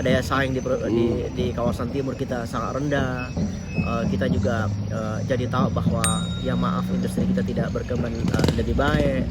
daya saing di kawasan timur kita sangat rendah. Kita juga jadi tahu bahwa ya maaf, industri kita tidak berkembang lebih baik,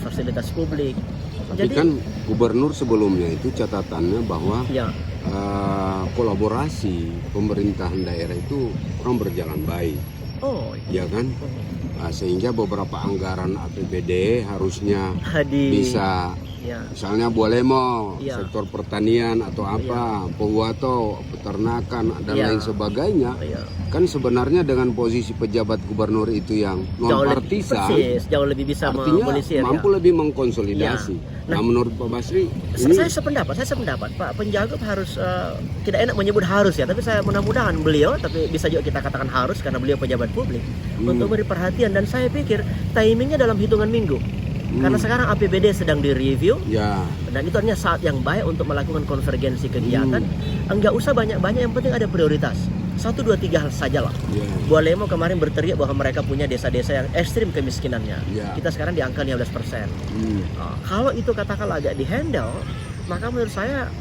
fasilitas publik. Tapi Jadi, kan gubernur sebelumnya itu catatannya bahwa ya, kolaborasi pemerintahan daerah itu kurang berjalan baik, oh, ya kan? Sehingga beberapa anggaran APBD harusnya di, bisa, ya, misalnya Bolemo, Iya. sektor pertanian atau apa, Pohuwato, peternakan dan Iya. lain sebagainya. ya, Kan sebenarnya dengan posisi pejabat gubernur itu yang non partisan, jauh lebih bisa artinya memobilisir, mampu ya. lebih mengkonsolidasi. Nah, Nah, menurut Pak Basri, ini Saya sependapat Pak Penjagob harus, tidak enak menyebut harus ya, tapi saya mudah-mudahan beliau, tapi bisa juga kita katakan harus karena beliau pejabat publik, untuk beri perhatian. Dan saya pikir timingnya dalam hitungan minggu, karena sekarang APBD sedang direview, ya, dan itu artinya saat yang baik untuk melakukan konvergensi kegiatan. Enggak usah banyak-banyak, yang penting ada prioritas 1, 2, 3 hal sajalah. ya, Bolemo kemarin berteriak bahwa mereka punya desa-desa yang ekstrim kemiskinannya. Ya. Kita sekarang di angka 15%. Kalau itu katakanlah agak dihandle, maka menurut saya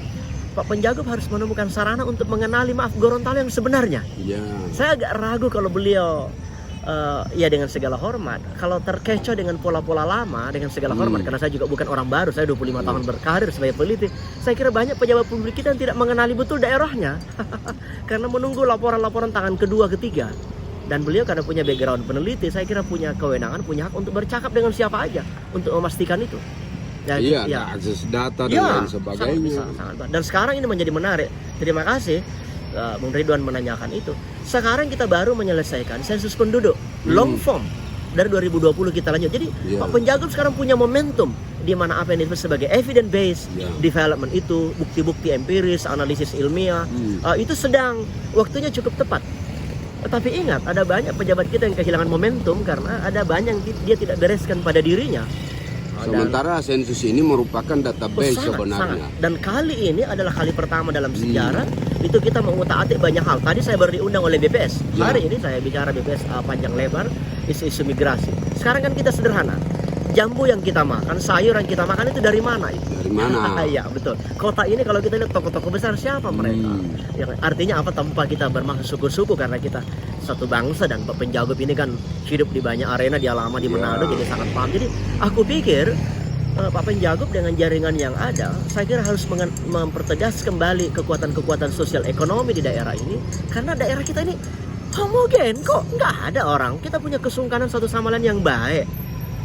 Pak Penjagob harus menemukan sarana untuk mengenali Gorontalo yang sebenarnya. ya, Saya agak ragu kalau beliau, ya dengan segala hormat, kalau terkecoh dengan pola-pola lama, dengan segala hormat, karena saya juga bukan orang baru, saya 25 tahun berkarir sebagai peneliti. Saya kira banyak pejabat publik kita yang tidak mengenali betul daerahnya karena menunggu laporan-laporan tangan kedua, ketiga. Dan beliau karena punya background peneliti, saya kira punya kewenangan, punya hak untuk bercakap dengan siapa aja untuk memastikan itu. iya, ada akses data dan lain sebagainya. Sangat. Dan sekarang ini menjadi menarik. Terima kasih Bung Ridwan menanyakan itu. Sekarang kita baru menyelesaikan sensus penduduk long form dari 2020 kita lanjut. Jadi Pak Penjagob sekarang punya momentum di mana apa yang disebut sebagai evidence based development itu, bukti-bukti empiris, analisis ilmiah, itu sedang waktunya cukup tepat. Tetapi ingat, ada banyak pejabat kita yang kehilangan momentum karena ada banyak yang dia tidak bereskan pada dirinya. Sementara sensus ini merupakan database sebenarnya. Sangat. Dan kali ini adalah kali pertama dalam sejarah itu kita mengutak-atik banyak hal. Tadi saya baru diundang oleh BPS. Hari ini saya bicara BPS panjang lebar isu-isu migrasi. Sekarang kan kita sederhana. Jambu yang kita makan, sayur yang kita makan itu dari mana itu? Dari mana? Iya, betul. Kota ini kalau kita lihat toko-toko besar, siapa mereka? Ya, artinya apa, tanpa kita bermaksud suku-suku, karena kita satu bangsa. Dan Pak Penjagob ini kan hidup di banyak arena, dia lama di Manado, jadi sangat paham. Jadi aku pikir Pak Penjagob dengan jaringan yang ada, saya kira harus mempertegas kembali kekuatan-kekuatan sosial ekonomi di daerah ini. Karena daerah kita ini homogen kok, nggak ada orang. Kita punya kesungkanan satu sama lain yang baik.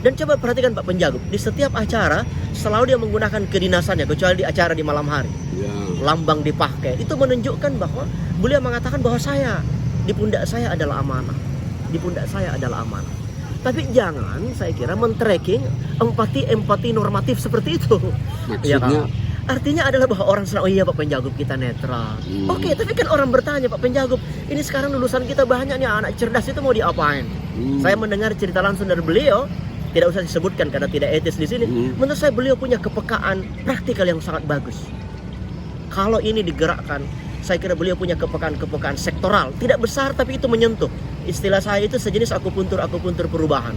Dan coba perhatikan Pak Penjagob, di setiap acara selalu dia menggunakan kedinasannya, kecuali di acara di malam hari. Lambang dipakai, itu menunjukkan bahwa beliau mengatakan bahwa di pundak saya adalah amanah. Di pundak saya adalah amanah. Tapi jangan, saya kira, men-tracking empati normatif seperti itu. Maksudnya? Ya, artinya adalah bahwa orang selalu, oh iya Pak Penjagob kita netral. Oke, tapi kan orang bertanya, Pak Penjagob, ini sekarang lulusan kita banyak nih, anak cerdas itu mau diapain? Saya mendengar cerita langsung dari beliau, tidak usah disebutkan karena tidak etis di sini. Menurut saya beliau punya kepekaan praktikal yang sangat bagus. Kalau ini digerakkan, saya kira beliau punya kepekaan sektoral, tidak besar tapi itu menyentuh. Istilah saya itu sejenis akupuntur perubahan.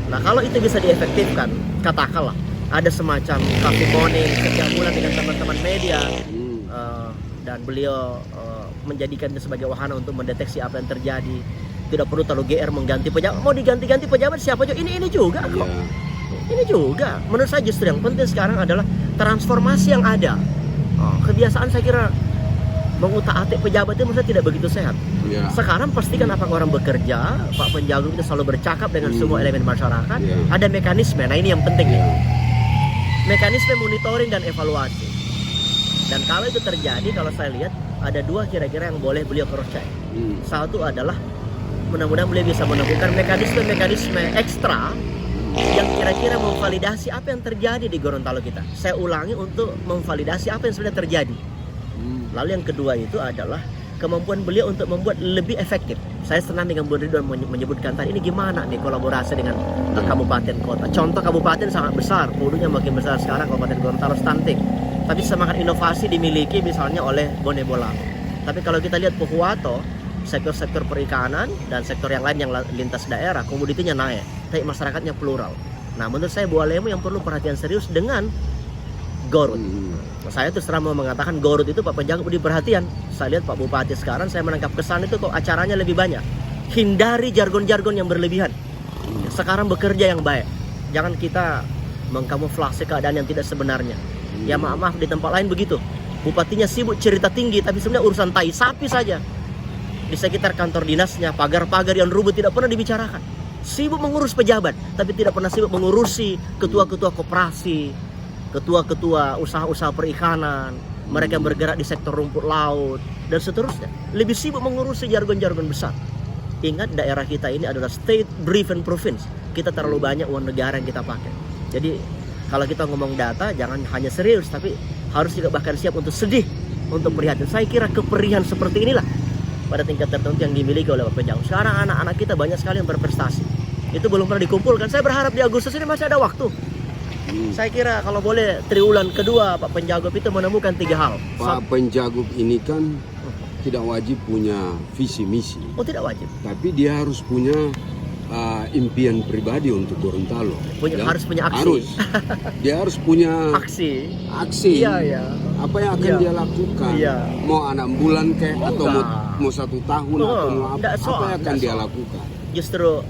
Nah, kalau itu bisa diefektifkan, katakanlah ada semacam coffee morning setiap bulan dengan teman-teman media, dan beliau menjadikannya sebagai wahana untuk mendeteksi apa yang terjadi. Tidak perlu terlalu GR mengganti pejabat. Mau diganti-ganti pejabat siapa juga, ini juga kok. Ini juga. Menurut saya justru yang penting sekarang adalah transformasi yang ada. Kebiasaan saya kira mengutak-atik pejabat itu maksudnya tidak begitu sehat. Sekarang pastikan apakah orang bekerja, Pak Penjagob itu selalu bercakap dengan semua elemen masyarakat. Ada mekanisme. Nah, ini yang penting nih. Mekanisme monitoring dan evaluasi. Dan kalau itu terjadi, kalau saya lihat ada dua kira-kira yang boleh beliau cross check. Satu adalah mudah-mudahan beliau bisa menemukan mekanisme ekstra yang kira-kira memvalidasi apa yang terjadi di Gorontalo kita. Saya ulangi, untuk memvalidasi apa yang sebenarnya terjadi. Lalu yang kedua itu adalah kemampuan beliau untuk membuat lebih efektif. Saya senang dengan Bu Ridwan menyebutkan tadi, ini gimana nih kolaborasi dengan kabupaten kota. Contoh kabupaten sangat besar, penduduknya makin besar sekarang, Kabupaten Gorontalo stunting. Tapi semangat inovasi dimiliki misalnya oleh Bone Bolang. Tapi kalau kita lihat Pohuwato, sektor-sektor perikanan dan sektor yang lain yang lintas daerah, komoditinya naik, tapi masyarakatnya plural. Nah, menurut saya Bolemo yang perlu perhatian serius dengan Garut. Saya terus terang mau mengatakan Garut itu Pak Penjagob beri perhatian. Saya lihat Pak Bupati sekarang, saya menangkap kesan itu kok acaranya lebih banyak. Hindari jargon-jargon yang berlebihan. Sekarang bekerja yang baik. Jangan kita mengkamuflase keadaan yang tidak sebenarnya. Ya maaf di tempat lain begitu. Bupatinya sibuk cerita tinggi, tapi sebenarnya urusan tai sapi saja. Di sekitar kantor dinasnya, pagar-pagar yang rubuh tidak pernah dibicarakan. Sibuk mengurus pejabat, tapi tidak pernah sibuk mengurusi ketua-ketua koperasi, ketua-ketua usaha-usaha perikanan, mereka yang bergerak di sektor rumput laut, dan seterusnya. Lebih sibuk mengurusi jargon-jargon besar. Ingat, daerah kita ini adalah state driven province. Kita terlalu banyak uang negara yang kita pakai. Jadi kalau kita ngomong data, jangan hanya serius, tapi harus juga bahkan siap untuk sedih, untuk prihatin. Saya kira keperihan seperti inilah pada tingkat tertentu yang dimiliki oleh Pak Penjagob. Sekarang anak-anak kita banyak sekali yang berprestasi. Itu belum pernah dikumpulkan. Saya berharap di Agustus ini masih ada waktu. Saya kira kalau boleh triwulan kedua Pak Penjagob itu menemukan 3 hal. Pak Penjagob ini kan tidak wajib punya visi misi. Oh, tidak wajib. Tapi dia harus punya impian pribadi untuk Gorontalo. Harus punya aksi. Harus. Dia harus punya aksi. Iya. Apa yang akan dia lakukan? Iya. Mau 6 bulan kayak atau enggak. mau 1 tahun atau mau apa yang akan dia lakukan? Justru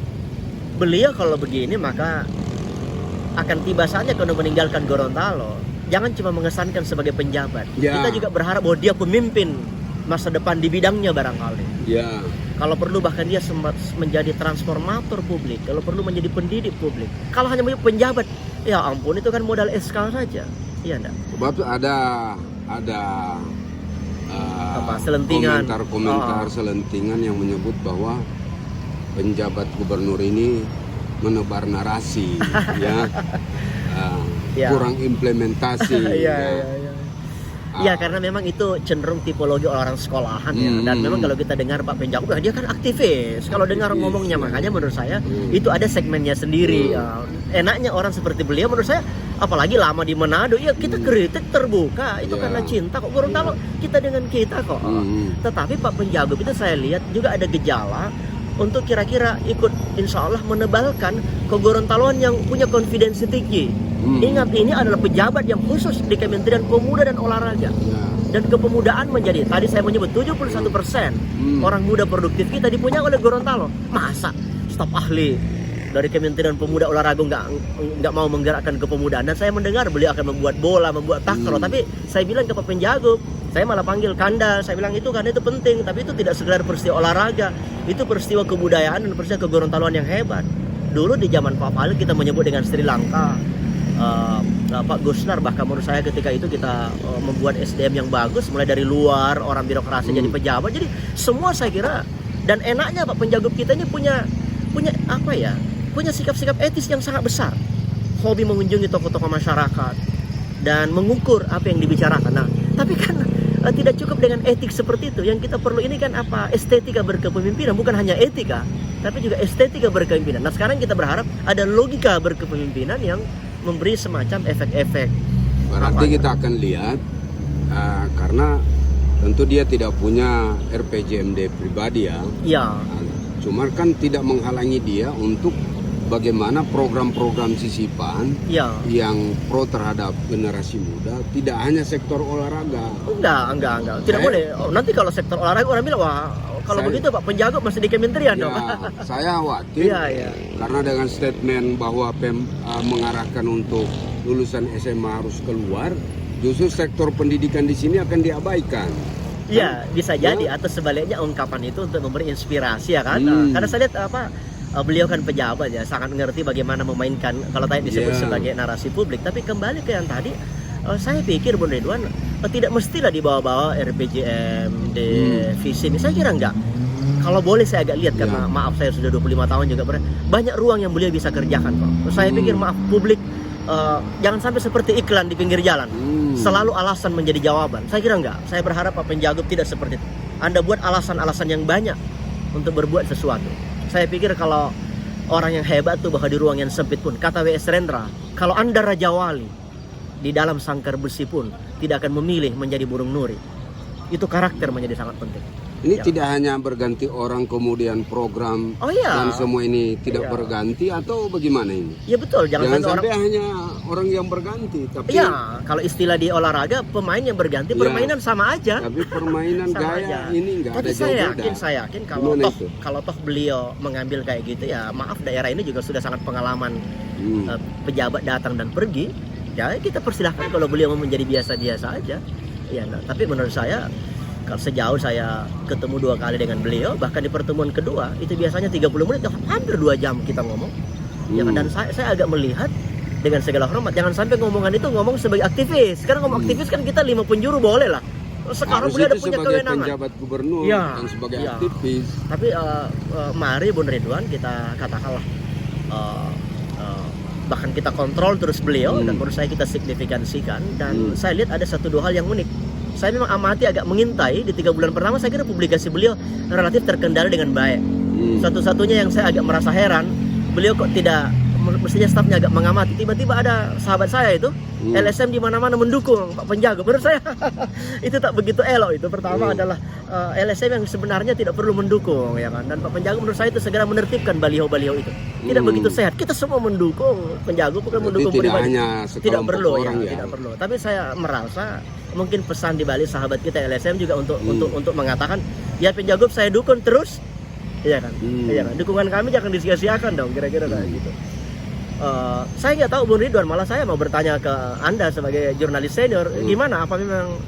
beliau kalau begini maka akan tiba saatnya kalau meninggalkan Gorontalo. Jangan cuma mengesankan sebagai penjabat. Ya. Kita juga berharap bahwa dia pemimpin masa depan di bidangnya barangkali. Ya. Kalau perlu bahkan dia sempat menjadi transformator publik. Kalau perlu menjadi pendidik publik. Kalau hanya menjadi penjabat, ya ampun itu kan modal SK saja. Iya enggak? Sebab ada selentingan. Komentar selentingan yang menyebut bahwa penjabat gubernur ini menebar narasi, ya, kurang implementasi. Iya, karena memang itu cenderung tipologi orang sekolahan ya. Dan memang kalau kita dengar Pak Penjagob, dia kan aktivis. Kalau dengar ngomongnya, makanya menurut saya itu ada segmennya sendiri. Enaknya orang seperti beliau menurut saya, apalagi lama di Manado, ya kita kritik terbuka. Itu karena cinta kok. Gorontalo kita dengan kita kok. Tetapi Pak Penjagob itu saya lihat juga ada gejala untuk kira-kira ikut insya Allah menebalkan kegorontaloan yang punya konfidensi tinggi. Ingat, ini adalah pejabat yang khusus di Kementerian Pemuda dan Olahraga. Dan kepemudaan menjadi, tadi saya menyebut 71% orang muda produktif kita dipunyai oleh Gorontalo. Masa staf ahli dari Kementerian Pemuda Olahraga nggak mau menggerakkan kepemudaan? Dan saya mendengar beliau akan membuat bola, membuat takraw. Tapi saya bilang ke Pak Penjagob, saya malah panggil Kanda, saya bilang itu karena itu penting, tapi itu tidak sekedar peristiwa olahraga, itu peristiwa kebudayaan dan peristiwa kegorontaloan yang hebat. Dulu di zaman Pak Fahli kita menyebut dengan Sri Lanka, Pak Gusnar, bahkan menurut saya ketika itu kita membuat SDM yang bagus, mulai dari luar, orang birokrasi jadi pejabat, jadi semua saya kira. Dan enaknya Pak Penjagob kita ini punya apa ya, punya sikap-sikap etis yang sangat besar, hobi mengunjungi tokoh-tokoh masyarakat dan mengukur apa yang dibicarakan. Nah, tapi kan tidak cukup dengan etik seperti itu. Yang kita perlu ini kan apa? Estetika berkepemimpinan, bukan hanya etika, tapi juga estetika berkepemimpinan. Nah, sekarang kita berharap ada logika berkepemimpinan yang memberi semacam efek-efek. Berarti kita akan lihat, karena tentu dia tidak punya RPJMD pribadi ya. Iya. Cuma kan tidak menghalangi dia untuk bagaimana program-program sisipan yang pro terhadap generasi muda, tidak hanya sektor olahraga. Enggak. Tidak boleh. Nanti kalau sektor olahraga orang bilang, wah kalau begitu Pak Penjagob masih di kementerian dong. Saya khawatir karena dengan statement bahwa mengarahkan untuk lulusan SMA harus keluar, justru sektor pendidikan di sini akan diabaikan. Iya, bisa jadi, atau sebaliknya ungkapan itu untuk memberi inspirasi ya kan. Karena saya lihat beliau kan pejabat ya, sangat mengerti bagaimana memainkan, kalau tadi disebut sebagai narasi publik. Tapi kembali ke yang tadi, saya pikir Bung Ridwan tidak mestilah dibawa-bawa RPJMD, visi ini. Saya kira enggak. Kalau boleh saya agak lihat, karena maaf saya sudah 25 tahun juga, banyak ruang yang beliau bisa kerjakan kok. Saya pikir maaf publik, jangan sampai seperti iklan di pinggir jalan, selalu alasan menjadi jawaban. Saya kira enggak. Saya berharap Pak Penjagob tidak seperti itu. Anda buat alasan-alasan yang banyak untuk berbuat sesuatu. Saya pikir kalau orang yang hebat tuh bahwa di ruang yang sempit pun, kata W.S. Rendra, kalau Anda Raja Wali, di dalam sangkar besi pun tidak akan memilih menjadi burung nuri. Itu karakter menjadi sangat penting. Ini tidak hanya berganti orang kemudian program dan semua ini tidak berganti atau bagaimana ini? Ya betul, jangan sampai hanya orang yang berganti. Tapi ya kalau istilah di olahraga pemain yang berganti, permainan sama aja. Tapi permainan gaya ini nggak ada jauh beda. Saya yakin kalau toh beliau mengambil kayak gitu ya, maaf daerah ini juga sudah sangat pengalaman pejabat datang dan pergi. Ya kita persilahkan kalau beliau mau menjadi biasa-biasa aja. Ya, tapi menurut saya kalau sejauh saya ketemu 2 kali dengan beliau, bahkan di pertemuan kedua itu biasanya 30 menit, hampir 2 jam kita ngomong. Ya, dan saya agak melihat dengan segala hormat, jangan sampai ngomongan itu ngomong sebagai aktivis. Karena ngomong aktivis kan kita 5 penjuru boleh lah. Sekarang beliau ada punya kewenangan. Penjabat gubernur dan sebagai aktivis. Tapi mari Bung Ridwan kita katakanlah bahkan kita kontrol terus beliau dan menurut saya kita signifikansikan dan saya lihat ada 1-2 hal yang unik. Saya memang amati agak mengintai di 3 bulan pertama, saya kira publikasi beliau relatif terkendali dengan baik. Satu-satunya yang saya agak merasa heran, beliau kok tidak, mestinya stafnya agak mengamati, tiba-tiba ada sahabat saya itu LSM di mana-mana mendukung Pak Penjago. Menurut saya itu tak begitu elok. Itu pertama adalah LSM yang sebenarnya tidak perlu mendukung, ya kan. Dan Pak Penjago menurut saya itu segera menertibkan baliho-baliho itu. Tidak begitu sehat. Kita semua mendukung Penjago, bukan mendukung pribadi. Tidak perlu tidak perlu. Tapi saya merasa mungkin pesan di balik sahabat kita LSM juga untuk mengatakan ya Penjago saya dukung terus, iya kan. Iya kan. Dukungan kami jangan disia-siakan dong, kira-kira kayak gitu. Saya nggak tahu Bung Ridwan, malah saya mau bertanya ke Anda sebagai jurnalis senior, gimana? Apa memang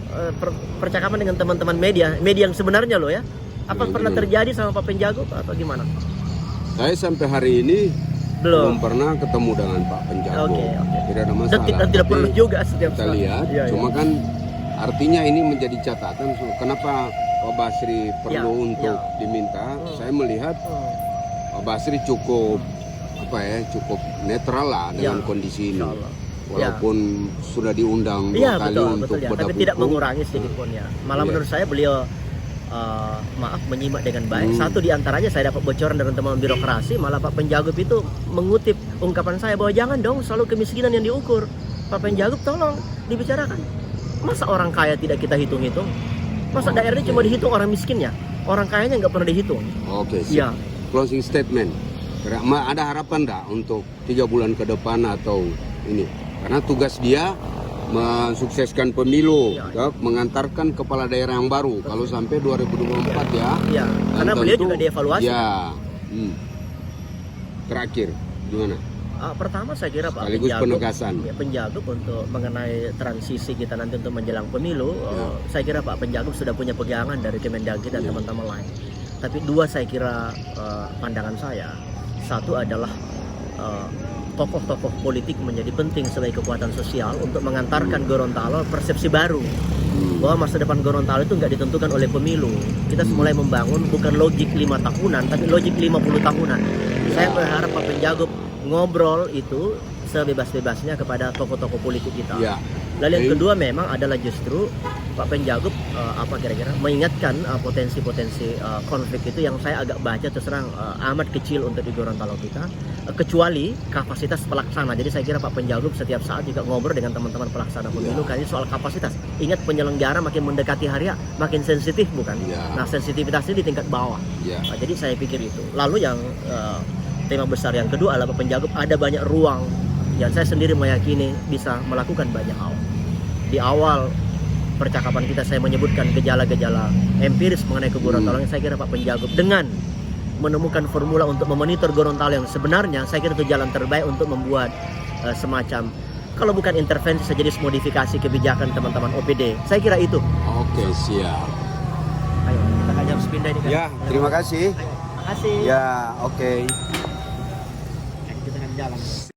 percakapan dengan teman-teman media yang sebenarnya loh ya? Apa pernah terjadi sama Pak Penjago atau gimana? Saya sampai hari ini belum pernah ketemu dengan Pak Penjago. Tidak ada masalah. Dan tidak perlu juga setiap kita lihat. Cuma kan artinya ini menjadi catatan. Kenapa Pak Basri perlu untuk diminta? Saya melihat Pak Basri cukup cukup netral lah dengan kondisi ini. Walaupun sudah diundang 2 kali untuk berdebat, tapi tidak mengurangi sedikit pun ya. Malah menurut saya beliau menyimak dengan baik. Satu di antaranya saya dapat bocoran dari teman birokrasi, malah Pak Penjago itu mengutip ungkapan saya bahwa jangan dong selalu kemiskinan yang diukur. Pak Penjago tolong dibicarakan. Masa orang kaya tidak kita hitung-hitung? Masa daerahnya cuma dihitung orang miskinnya? Orang kayanya nggak pernah dihitung. Ya. Closing statement. Ada harapan enggak untuk 3 bulan ke depan atau ini? Karena tugas dia mensukseskan pemilu, mengantarkan kepala daerah yang baru. Kalau sampai 2024 ya. Karena beliau juga dievaluasi. Ya. Terakhir gimana? Pertama saya kira Pak Penjago untuk mengenai transisi kita nanti untuk menjelang pemilu, saya kira Pak Penjago sudah punya pegangan dari Kemendagri dan teman-teman lain. Tapi 2 saya kira pandangan saya. Satu adalah tokoh-tokoh politik menjadi penting sebagai kekuatan sosial untuk mengantarkan Gorontalo persepsi baru bahwa masa depan Gorontalo itu nggak ditentukan oleh pemilu. Kita mulai membangun bukan logik 5 tahunan tapi logik 50 tahunan. Saya berharap Pak Penjago ngobrol itu sebebas-bebasnya kepada tokoh-tokoh politik kita. Lalu yang kedua memang adalah justru Pak Penjago mengingatkan potensi-potensi konflik itu yang saya agak baca terus terang amat kecil untuk di Gorontalo kita, kecuali kapasitas pelaksana. Jadi saya kira Pak Penjago setiap saat juga ngobrol dengan teman-teman pelaksana pemilu karena soal kapasitas. Ingat penyelenggara makin mendekati hari makin sensitif bukan? Nah sensitivitasnya di tingkat bawah. Nah, jadi saya pikir itu. Lalu yang tema besar yang kedua adalah Pak Penjago ada banyak ruang yang saya sendiri meyakini bisa melakukan banyak hal. Di awal percakapan kita saya menyebutkan gejala-gejala empiris mengenai Gorontalo yang saya kira Pak Penjago dengan menemukan formula untuk memonitor Gorontalo yang sebenarnya saya kira itu jalan terbaik untuk membuat semacam kalau bukan intervensi sejenis modifikasi kebijakan teman-teman OPD. Saya kira itu. Oke, siap. Ayo kita harus pindah ini kan. Ya, terima kasih. Terima kasih. Ya, oke. Kita akan jalan.